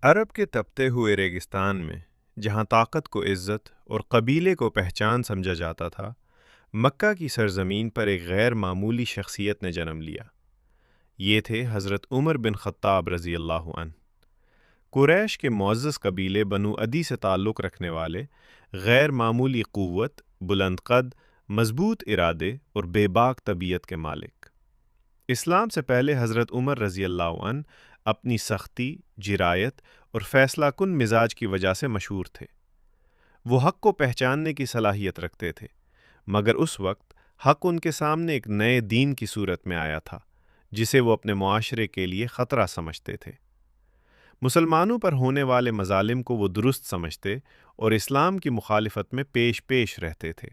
عرب کے تپتے ہوئے ریگستان میں جہاں طاقت کو عزت اور قبیلے کو پہچان سمجھا جاتا تھا، مکہ کی سرزمین پر ایک غیر معمولی شخصیت نے جنم لیا۔ یہ تھے حضرت عمر بن خطاب رضی اللہ عنہ۔ قریش کے معزز قبیلے بنو عدی سے تعلق رکھنے والے، غیر معمولی قوت، بلند قد، مضبوط ارادے اور بے باک طبیعت کے مالک۔ اسلام سے پہلے حضرت عمر رضی اللہ عنہ اپنی سختی، جرایت اور فیصلہ کن مزاج کی وجہ سے مشہور تھے۔ وہ حق کو پہچاننے کی صلاحیت رکھتے تھے، مگر اس وقت حق ان کے سامنے ایک نئے دین کی صورت میں آیا تھا جسے وہ اپنے معاشرے کے لیے خطرہ سمجھتے تھے۔ مسلمانوں پر ہونے والے مظالم کو وہ درست سمجھتے اور اسلام کی مخالفت میں پیش رہتے تھے۔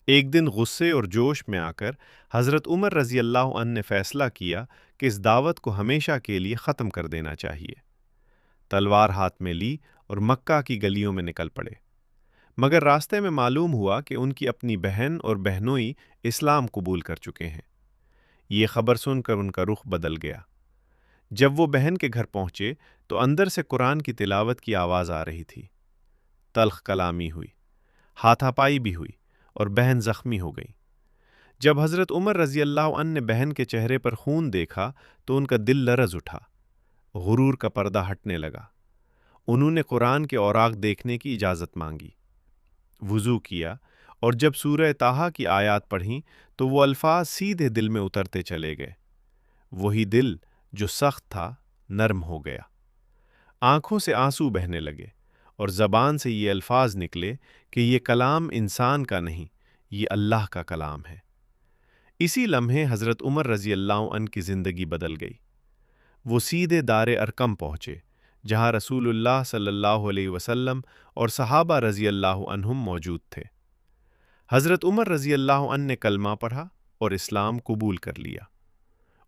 ایک دن غصے اور جوش میں آ کر حضرت عمر رضی اللہ عنہ نے فیصلہ کیا کہ اس دعوت کو ہمیشہ کے لیے ختم کر دینا چاہیے۔ تلوار ہاتھ میں لی اور مکہ کی گلیوں میں نکل پڑے، مگر راستے میں معلوم ہوا کہ ان کی اپنی بہن اور بہنوئی اسلام قبول کر چکے ہیں۔ یہ خبر سن کر ان کا رخ بدل گیا۔ جب وہ بہن کے گھر پہنچے تو اندر سے قرآن کی تلاوت کی آواز آ رہی تھی۔ تلخ کلامی ہوئی، ہاتھا پائی بھی ہوئی اور بہن زخمی ہو گئی۔ جب حضرت عمر رضی اللہ عنہ نے بہن کے چہرے پر خون دیکھا تو ان کا دل لرز اٹھا، غرور کا پردہ ہٹنے لگا۔ انہوں نے قرآن کے اوراق دیکھنے کی اجازت مانگی، وضو کیا اور جب سورہ طٰہٰ کی آیات پڑھیں تو وہ الفاظ سیدھے دل میں اترتے چلے گئے۔ وہی دل جو سخت تھا نرم ہو گیا، آنکھوں سے آنسو بہنے لگے اور زبان سے یہ الفاظ نکلے کہ یہ کلام انسان کا نہیں، یہ اللہ کا کلام ہے۔ اسی لمحے حضرت عمر رضی اللہ عنہ کی زندگی بدل گئی۔ وہ سیدھے دار ارقم پہنچے جہاں رسول اللہ صلی اللہ علیہ وسلم اور صحابہ رضی اللہ عنہم موجود تھے۔ حضرت عمر رضی اللہ عنہ نے کلمہ پڑھا اور اسلام قبول کر لیا۔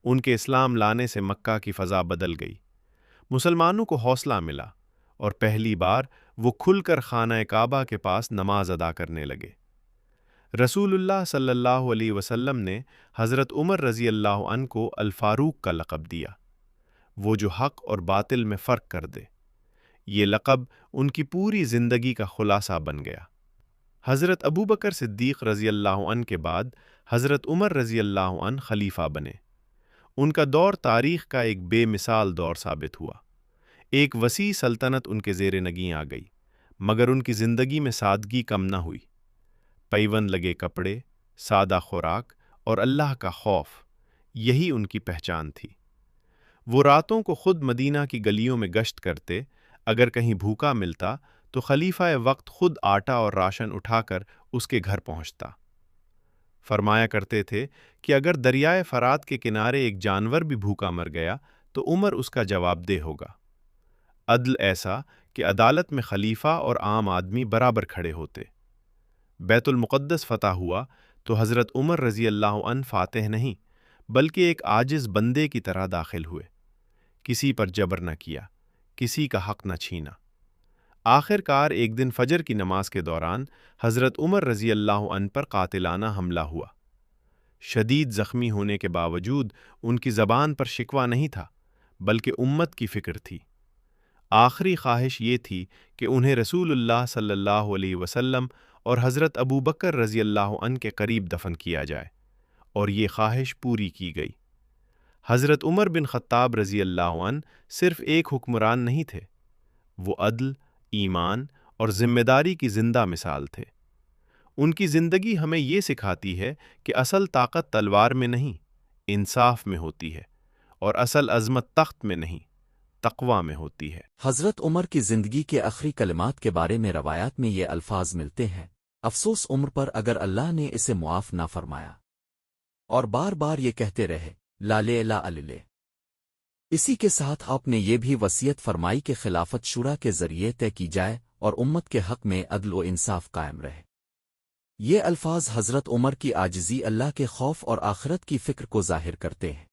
ان کے اسلام لانے سے مکہ کی فضا بدل گئی، مسلمانوں کو حوصلہ ملا اور پہلی بار وہ کھل کر خانہ کعبہ کے پاس نماز ادا کرنے لگے۔ رسول اللہ صلی اللہ علیہ وسلم نے حضرت عمر رضی اللہ عنہ کو الفاروق کا لقب دیا، وہ جو حق اور باطل میں فرق کر دے۔ یہ لقب ان کی پوری زندگی کا خلاصہ بن گیا۔ حضرت ابوبکر صدیق رضی اللہ عنہ کے بعد حضرت عمر رضی اللہ عنہ خلیفہ بنے۔ ان کا دور تاریخ کا ایک بے مثال دور ثابت ہوا۔ ایک وسیع سلطنت ان کے زیر نگیں آ گئی، مگر ان کی زندگی میں سادگی کم نہ ہوئی۔ پیوند لگے کپڑے، سادہ خوراک اور اللہ کا خوف، یہی ان کی پہچان تھی۔ وہ راتوں کو خود مدینہ کی گلیوں میں گشت کرتے، اگر کہیں بھوکا ملتا تو خلیفہ وقت خود آٹا اور راشن اٹھا کر اس کے گھر پہنچتا۔ فرمایا کرتے تھے کہ اگر دریائے فرات کے کنارے ایک جانور بھی بھوکا مر گیا تو عمر اس کا جواب دہ ہوگا۔ عدل ایسا کہ عدالت میں خلیفہ اور عام آدمی برابر کھڑے ہوتے۔ بیت المقدس فتح ہوا تو حضرت عمر رضی اللہ عنہ فاتح نہیں بلکہ ایک عاجز بندے کی طرح داخل ہوئے، کسی پر جبر نہ کیا، کسی کا حق نہ چھینا۔ آخر کار ایک دن فجر کی نماز کے دوران حضرت عمر رضی اللہ عنہ پر قاتلانہ حملہ ہوا۔ شدید زخمی ہونے کے باوجود ان کی زبان پر شکوہ نہیں تھا بلکہ امت کی فکر تھی۔ آخری خواہش یہ تھی کہ انہیں رسول اللہ صلی اللہ علیہ وسلم اور حضرت ابوبکر رضی اللہ عنہ کے قریب دفن کیا جائے، اور یہ خواہش پوری کی گئی۔ حضرت عمر بن خطاب رضی اللہ عنہ صرف ایک حکمران نہیں تھے، وہ عدل، ایمان اور ذمہ داری کی زندہ مثال تھے۔ ان کی زندگی ہمیں یہ سکھاتی ہے کہ اصل طاقت تلوار میں نہیں، انصاف میں ہوتی ہے، اور اصل عظمت تخت میں نہیں، تقویٰ میں ہوتی ہے۔ حضرت عمر کی زندگی کے آخری کلمات کے بارے میں روایات میں یہ الفاظ ملتے ہیں: افسوس عمر پر اگر اللہ نے اسے معاف نہ فرمایا، اور بار بار یہ کہتے رہے لا لا الہ۔ اسی کے ساتھ آپ نے یہ بھی وصیت فرمائی کہ خلافت شورا کے ذریعے طے کی جائے اور امت کے حق میں عدل و انصاف قائم رہے۔ یہ الفاظ حضرت عمر کی عاجزی، اللہ کے خوف اور آخرت کی فکر کو ظاہر کرتے ہیں۔